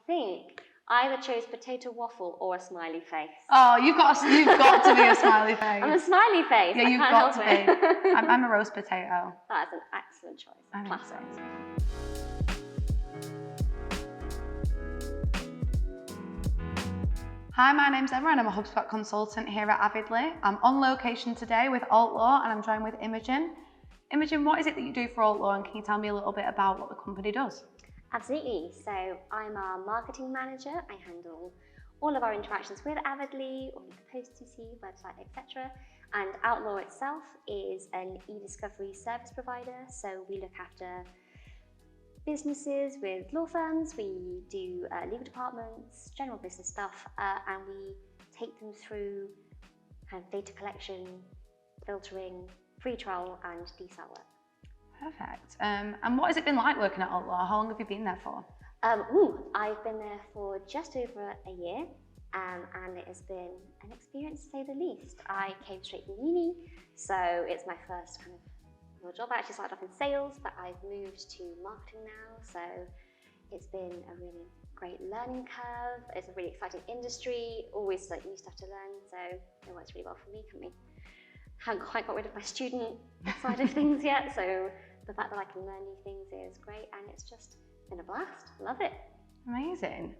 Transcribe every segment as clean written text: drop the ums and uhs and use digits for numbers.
think I either chose potato waffle or a smiley face. Oh, you've got to be a smiley face. I'm a smiley face. Yeah, you've got to be. I'm a roast potato. That is an excellent choice. Classic. Hi, my name's Emma and I'm a HubSpot consultant here at Avidly. I'm on location today with Altlaw and I'm joined with Imogen. Imogen, what is it that you do for Altlaw and can you tell me a little bit about what the company does? Absolutely. So I'm our marketing manager. I handle all of our interactions with Avidly, all of the posts you see, website, etc. And Altlaw itself is an e-discovery service provider. So we look after businesses with law firms, we do legal departments, general business stuff, and we take them through kind of data collection, filtering, free trial and desale work. Perfect. And what has it been like working at Altlaw? How long have you been there for? I've been there for just over a year, and it has been an experience to say the least. I came straight from uni, so it's my first kind of real job. I actually started off in sales, but I've moved to marketing now, so it's been a really great learning curve. It's a really exciting industry, always like new stuff to learn, so it works really well for me. Haven't quite got rid of my student side of things yet, so the fact that I can learn new things is great, and it's just been a blast. Love it. Amazing.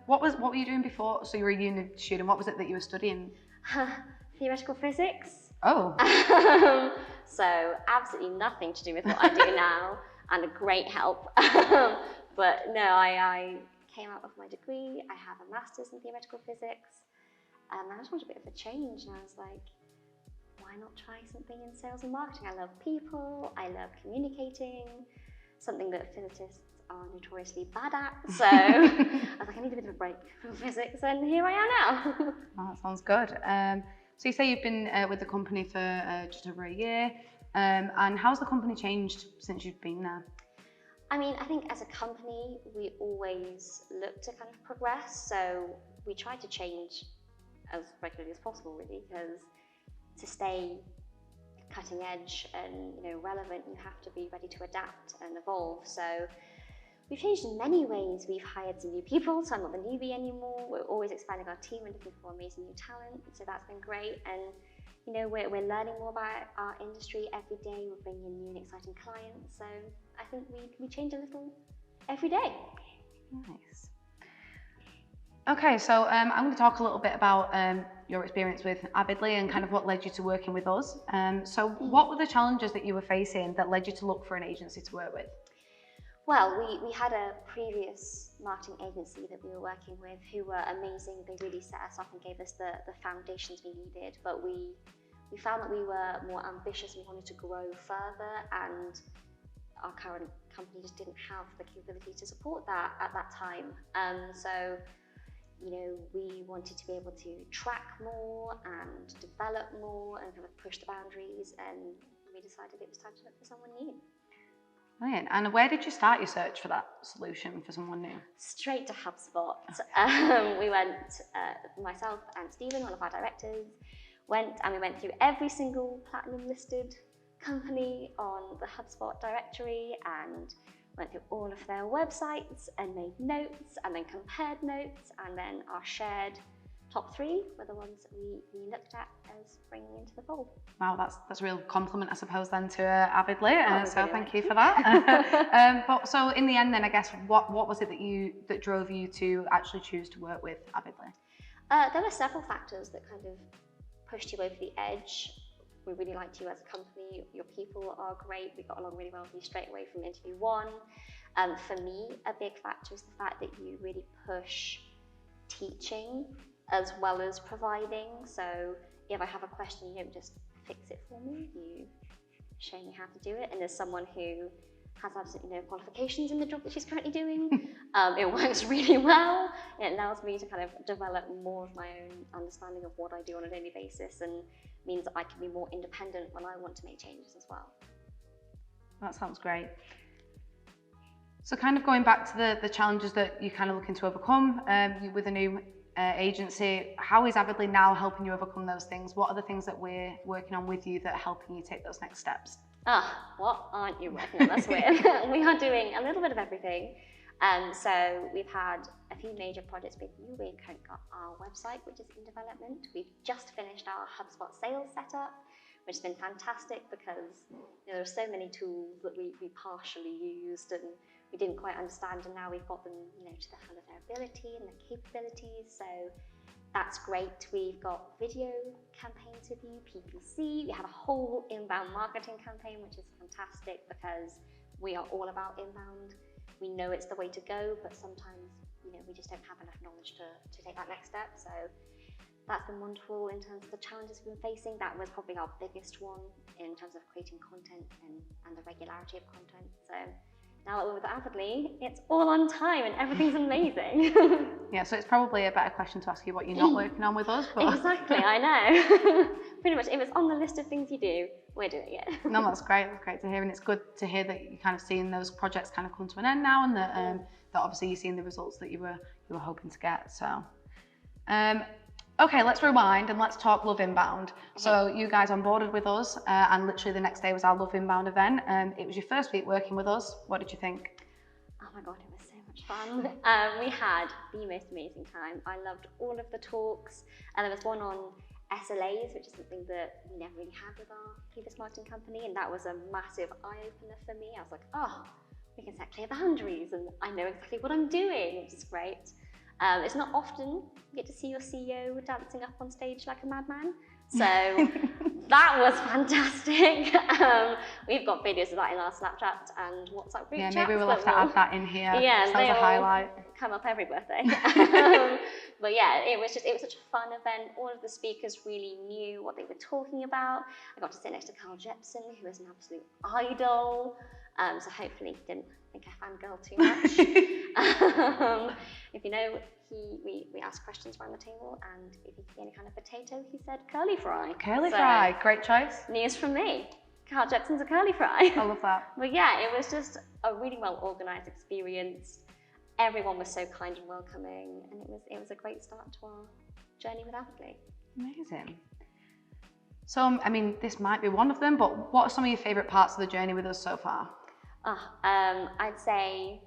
What were you doing before? So you were a uni student. What was it that you were studying? Theoretical physics. Oh. So absolutely nothing to do with what I do now, and a great help. But no, I came out of my degree. I have a master's in theoretical physics. I just wanted a bit of a change, and I was like, why not try something in sales and marketing? I love people, I love communicating, something that physicists are notoriously bad at. So I was like, I need a bit of a break from physics, and here I am now. Oh, that sounds good. So you say you've been with the company for just over a year, and how's the company changed since you've been there? I mean, I think as a company, we always look to kind of progress, so we try to change as regularly as possible, really, because to stay cutting edge and relevant, you have to be ready to adapt and evolve. So we've changed in many ways. We've hired some new people, so I'm not the newbie anymore. We're always expanding our team and looking for amazing new talent, so that's been great. And we're learning more about our industry every day. We're bringing in new and exciting clients, so I think we change a little every day. Nice. Okay, so I'm going to talk a little bit about your experience with Avidly and kind of what led you to working with us. So what were the challenges that you were facing that led you to look for an agency to work with? Well, we had a previous marketing agency that we were working with who were amazing. They really set us up and gave us the foundations we needed, but we found that we were more ambitious. We wanted to grow further, and our current company just didn't have the capability to support that at that time. So we wanted to be able to track more and develop more and kind of push the boundaries, and we decided it was time to look for someone new. Brilliant. And where did you start your search for that solution for someone new? Straight to HubSpot. We went, myself and Stephen, one of our directors, we went through every single platinum listed company on the HubSpot directory and went through all of their websites and made notes and then compared notes, and then our shared top 3 were the ones that we looked at as bringing into the fold. Wow, that's a real compliment, I suppose, then to Avidly. So really thank you for that. But so in the end, then I guess what was it that drove you to actually choose to work with Avidly? There were several factors that kind of pushed you over the edge. We really liked you as a company. Your people are great. We got along really well with you straight away from interview 1. For me, a big factor is the fact that you really push teaching as well as providing. So if I have a question, you don't just fix it for me, you show me how to do it. And as someone who has absolutely no qualifications in the job that she's currently doing, it works really well. It allows me to kind of develop more of my own understanding of what I do on a daily basis, and means that I can be more independent when I want to make changes as well. That sounds great. So kind of going back to the challenges that you're kind of looking to overcome with a new agency, how is Avidly now helping you overcome those things? What are the things that we're working on with you that are helping you take those next steps? What aren't you working on us with? We are doing a little bit of everything. So we've had a few major projects with you. We've currently got our website, which is in development. We've just finished our HubSpot sales setup, which has been fantastic because there are so many tools that we partially used and we didn't quite understand, and now we've got them to the full of their ability and their capabilities. So that's great. We've got video campaigns with you, PPC. We have a whole inbound marketing campaign, which is fantastic because we are all about inbound. We know it's the way to go, but sometimes we just don't have enough knowledge to take that next step. So that's been wonderful in terms of the challenges we've been facing. That was probably our biggest one in terms of creating content and the regularity of content. So now that we're with Avidly, it's all on time and everything's amazing. Yeah, so it's probably a better question to ask you what you're not working on with us. But exactly, I know. Pretty much, if it's on the list of things you do, we're doing it. No, that's great. That's great to hear, and it's good to hear that you're kind of seeing those projects kind of come to an end now, and that obviously you're seeing the results that you were hoping to get. So, okay, let's rewind and let's talk Love Inbound. Okay. So you guys onboarded with us, and literally the next day was our Love Inbound event. It was your first week working with us. What did you think? Oh my God, it was so much fun. We had the most amazing time. I loved all of the talks, and there was one on SLAs, which is something that we never really had with our previous marketing company, and that was a massive eye-opener for me. I was like, oh, we can set clear boundaries, and I know exactly what I'm doing, which is great. It's not often you get to see your CEO dancing up on stage like a madman, so that was fantastic. We've got videos of that in our Snapchat and WhatsApp group chats. Yeah, maybe we'll have to add that in here. Yeah, that was a highlight. Come up every birthday. But yeah, it was such a fun event. All of the speakers really knew what they were talking about. I got to sit next to Carl Jepsen, who is an absolute idol. So hopefully he didn't think I fangirl too much. If you know, we asked questions around the table, and if he could be any kind of potato, he said curly fry. Curly fry, great choice. News from me. Carl Jepsen's a curly fry. I love that. But yeah, it was just a really well organised experience. Everyone was so kind and welcoming, and it was a great start to our journey with Avidly. Amazing. So, I mean, this might be one of them, but what are some of your favourite parts of the journey with us so far? I'd say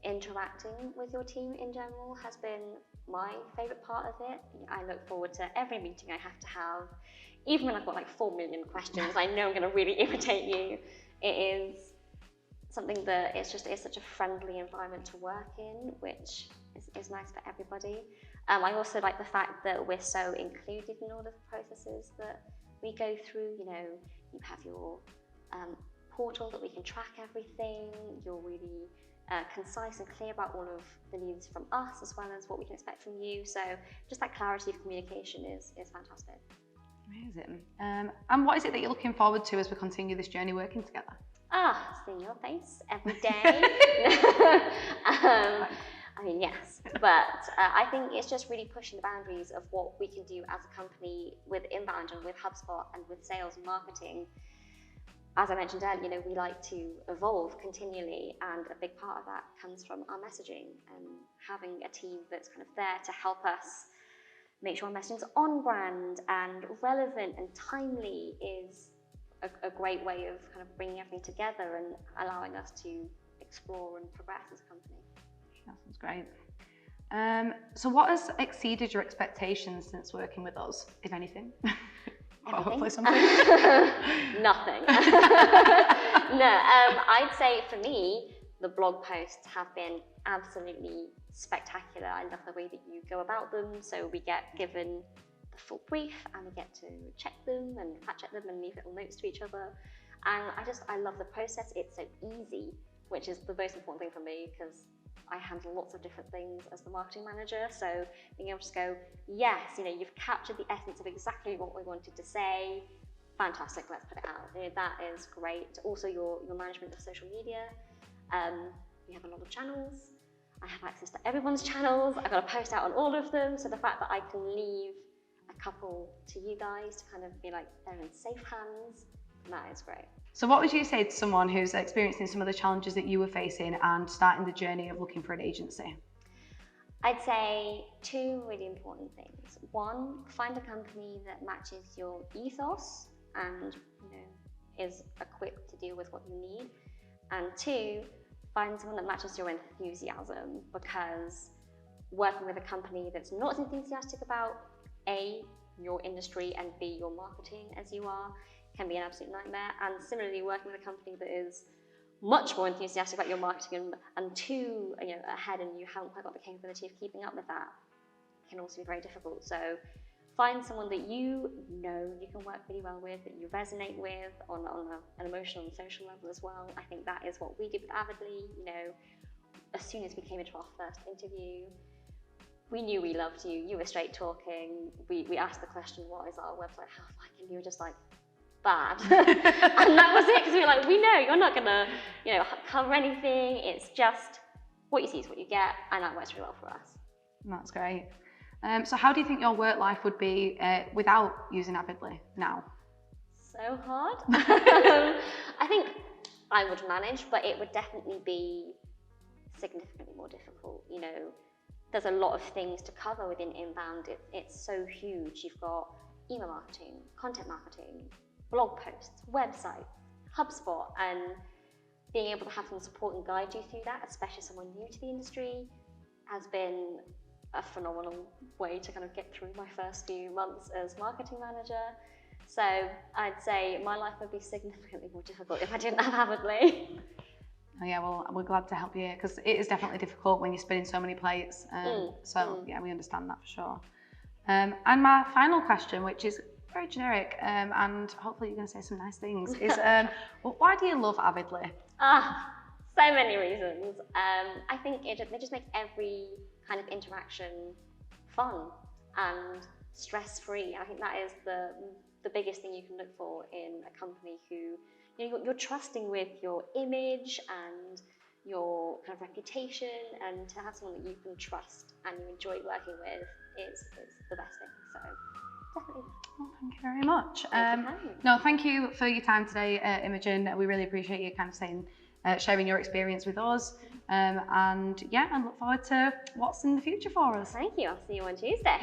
interacting with your team in general has been my favourite part of it. I look forward to every meeting I have to have. Even when I've got like 4 million questions, I know I'm going to really irritate you. It is something that it's such a friendly environment to work in, which is nice for everybody. I also like the fact that we're so included in all of the processes that we go through. You have your portal that we can track everything. You're really concise and clear about all of the needs from us, as well as what we can expect from you. So just that clarity of communication is fantastic. Amazing. And what is it that you're looking forward to as we continue this journey working together? Seeing your face every day. I mean, yes, but I think it's just really pushing the boundaries of what we can do as a company with inbound and with HubSpot and with sales and marketing. As I mentioned earlier, we like to evolve continually, and a big part of that comes from our messaging and having a team that's kind of there to help us make sure our messaging's on brand and relevant and timely is a great way of kind of bringing everything together and allowing us to explore and progress as a company. That sounds great. So what has exceeded your expectations since working with us, if anything? Well, hopefully something. Nothing. No, I'd say for me, the blog posts have been absolutely spectacular. I love the way that you go about them. So we get given the full brief and we get to check them and fact check them and leave little notes to each other. And I love the process. It's so easy, which is the most important thing for me because I handle lots of different things as the marketing manager. So being able to go, yes, you've captured the essence of exactly what we wanted to say. Fantastic, let's put it out. That is great. Also your management of social media. We have a lot of channels. I have access to everyone's channels. I've got to post out on all of them. So the fact that I can leave a couple to you guys to kind of be like, they're in safe hands, that is great. So what would you say to someone who's experiencing some of the challenges that you were facing and starting the journey of looking for an agency? I'd say 2 really important things. 1, find a company that matches your ethos and is equipped to deal with what you need. And 2, find someone that matches your enthusiasm, because working with a company that's not as enthusiastic about A, your industry, and B, your marketing as you are, can be an absolute nightmare. And similarly, working with a company that is much more enthusiastic about your marketing and two, ahead, and you haven't quite got the capability of keeping up with that, can also be very difficult. So find someone that you can work really well with, that you resonate with on an emotional and social level as well. I think that is what we did with Avidly. As soon as we came into our first interview, we knew we loved you. You were straight talking. We asked the question, what is our website health like? And you were just like, bad. And that was it, because we were like, we know you're not gonna, cover anything. It's just what you see is what you get, and that works really well for us. That's great. So how do you think your work life would be without using Avidly now? So hard. I think I would manage, but it would definitely be significantly more difficult. There's a lot of things to cover within inbound. It's so huge. You've got email marketing, content marketing, blog posts, website, HubSpot, and being able to have someone support and guide you through that, especially someone new to the industry, has been a phenomenal way to kind of get through my first few months as marketing manager. So I'd say my life would be significantly more difficult if I didn't have Avidly. Oh yeah, well, we're glad to help you, because it is definitely difficult when you're spinning so many plates. Yeah, we understand that for sure. And my final question, which is very generic, and hopefully you're going to say some nice things, is well, why do you love Avidly? So many reasons. I think it just makes every kind of interaction fun and stress-free. I think that is the biggest thing you can look for in a company who you're trusting with your image and your kind of reputation, and to have someone that you can trust and you enjoy working with is the best thing. So definitely. Well, thank you very much. Thank you for your time today, Imogen. We really appreciate you kind of sharing your experience with us. And yeah, I look forward to what's in the future for us. Thank you. I'll see you on Tuesday.